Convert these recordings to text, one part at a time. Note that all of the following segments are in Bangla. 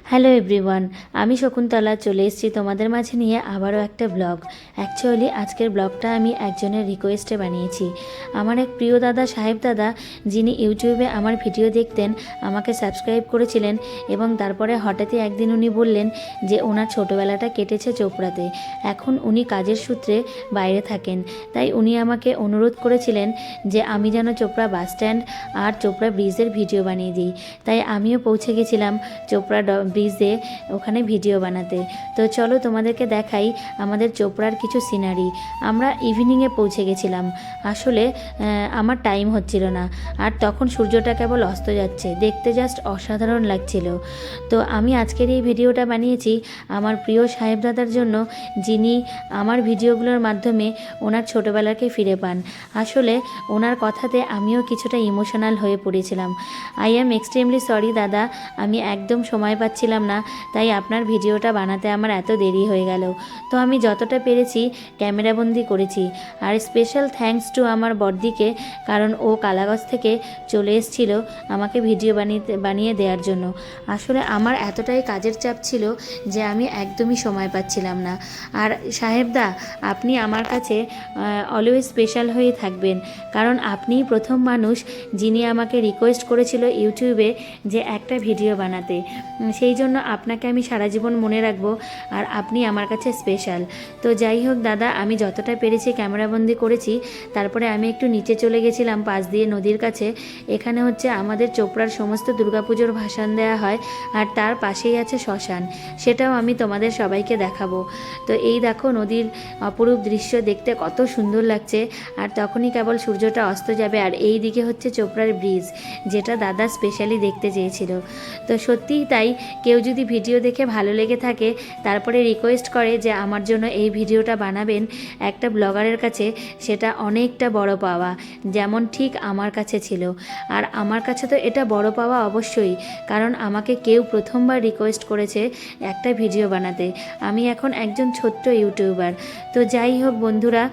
হ্যালো এভরিওয়ান, আমি শকুন্তলা চলে এসেছি তোমাদের মাঝে নিয়ে আবারও একটা ব্লগ। অ্যাকচুয়ালি আজকের ব্লগটা আমি একজনের রিকোয়েস্টে বানিয়েছি। আমার এক প্রিয় দাদা, সাহেব দাদা, যিনি ইউটিউবে আমার ভিডিও দেখতেন, আমাকে সাবস্ক্রাইব করেছিলেন এবং তারপরে হঠাৎই একদিন উনি বললেন যে ওনার ছোটোবেলাটা কেটেছে চোপড়াতে। এখন উনি কাজের সূত্রে বাইরে থাকেন, তাই উনি আমাকে অনুরোধ করেছিলেন যে আমি যেন চোপড়া বাস স্ট্যান্ড আর চোপড়া ব্রিজের ভিডিও বানিয়ে দিই। তাই আমিও পৌঁছে গেছিলাম চোপড়া ব্রিজে ওখানে ভিডিও বানাতে। তো চলো তোমাদেরকে দেখাই আমাদের চোপড়ার কিছু সিনারি। আমরা ইভিনিংয়ে পৌঁছে গেছিলাম। আসলে আমার টাইম হচ্ছিল না, আর তখন সূর্যটা কেবল অস্ত যাচ্ছে, দেখতে জাস্ট অসাধারণ লাগছিল। তো আমি আজকের এই ভিডিওটা বানিয়েছি আমার প্রিয় সাহেব দাদার জন্য, যিনি আমার ভিডিওগুলোর মাধ্যমে ওনার ছোটোবেলাকে ফিরে পান। আসলে ওনার কথাতে আমিও কিছুটা ইমোশনাল হয়ে পড়েছিলাম। আই অ্যাম এক্সট্রিমলি সরি দাদা, আমি একদম সময় পাচ্ছিলাম না, তাই আপনার ভিডিওটা বানাতে আমার এত দেরি হয়ে গেল। তো আমি যতটা পেরেছি ক্যামেরাবন্দি করেছি। আর স্পেশাল থ্যাঙ্কস টু আমার বড়দিকে, কারণ ও কালাগঞ্জ থেকে চলে এসেছিল আমাকে ভিডিও বানিয়ে দেওয়ার জন্য। আসলে আমার এতটাই কাজের চাপ ছিল যে আমি একদমই সময় পাচ্ছিলাম না। আর সাহেবদা, আপনি আমার কাছে অলওয়েজ স্পেশাল হয়ে থাকবেন, কারণ আপনিই প্রথম মানুষ যিনি আমাকে রিকোয়েস্ট করেছিল ইউটিউবে যে একটা ভিডিও বানাতে। সেই জন্য আপনাকে আমি সারা জীবন মনে রাখবো, আর আপনি আমার কাছে স্পেশাল। তো যাই হোক দাদা, আমি যতটা পেরেছি ক্যামেরাবন্দি করেছি। তারপরে আমি একটু নিচে চলে গেছিলাম পাশ দিয়ে নদীর কাছে। এখানে হচ্ছে আমাদের চোপড়ার সমস্ত দুর্গাপুজোর ভাসান দেওয়া হয়, আর তার পাশেই আছে শ্মশান, সেটাও আমি তোমাদের সবাইকে দেখাবো। তো এই দেখো নদীর অপরূপ দৃশ্য, দেখতে কত সুন্দর লাগছে। আর তখনই কেবল সূর্যটা অস্ত যাবে, আর এই দিকে হচ্ছে চোপড়ার ব্রিজ, যেটা দাদা স্পেশালি দেখতে চেয়েছিল। তো সত্যিই তাই, কেউ যদি ভিডিও দেখে ভালো লেগে থাকে তারপরে রিকোয়েস্ট করে যে আমার জন্য এই ভিডিওটা বানাবেন, একটা ব্লগারের কাছে সেটা অনেকটা বড় পাওয়া, যেমন ঠিক আমার কাছে ছিল। আর আমার কাছে তো এটা বড় পাওয়া অবশ্যই, কারণ আমাকে কেউ প্রথমবার রিকোয়েস্ট করেছে একটা ভিডিও বানাতে। আমি এখন একজন ছোট্ট ইউটিউবার। তো যাই হোক বন্ধুরা,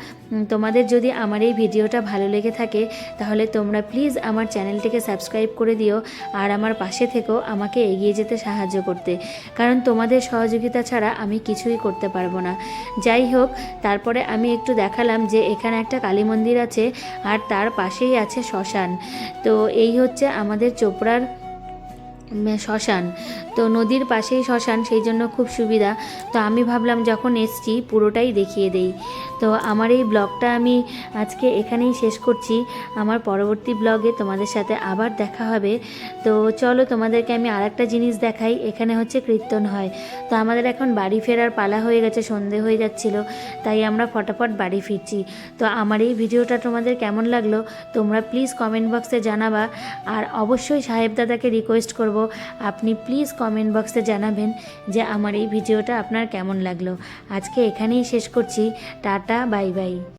তোমাদের যদি আমার এই ভিডিওটা ভালো লেগে থাকে তাহলে তোমরা প্লিজ আমার চ্যানেলটিকে সাবস্ক্রাইব করে দিও, আর আমার পাশে থেকেও আমাকে এগিয়ে যেতে সাহায্য করতে, কারণ তোমাদের সহযোগিতা ছাড়া আমি কিছুই করতে পারবো না। যাই হোক, তারপরে আমি একটু দেখালাম যে এখানে একটা কালী মন্দির আছে, আর তার পাশেই আছে শ্মশান। তো এই হচ্ছে আমাদের চোপড়ার শ্মশান। তো নদীর পাশেই শ্মশান, সেই জন্য খুব সুবিধা। তো আমি ভাবলাম যখন এসছি পুরোটাই দেখিয়ে দেই। তো আমার এই ব্লগটা আমি আজকে এখানেই শেষ করছি। আমার পরবর্তী ব্লগে তোমাদের সাথে আবার দেখা হবে। তো চলো তোমাদেরকে আমি আরেকটা জিনিস দেখাই। এখানে হচ্ছে কীর্তন হয়। তো আমাদের এখন বাড়ি ফেরার পালা হয়ে গেছে, সন্ধে হয়ে যাচ্ছিল, তাই আমরা ফটাফট বাড়ি ফিরছি। তো আমার এই ভিডিওটা তোমাদের কেমন লাগলো তোমরা প্লিজ কমেন্ট বক্সে জানাবা। আর অবশ্যই সাহেব দাদাকে রিকোয়েস্ট করব, আপনি প্লিজ কমেন্ট বক্সে জানাবেন যে আমার এই ভিডিওটা আপনার কেমন লাগলো। আজকে এখানেই শেষ করছি। Tata, bye bye.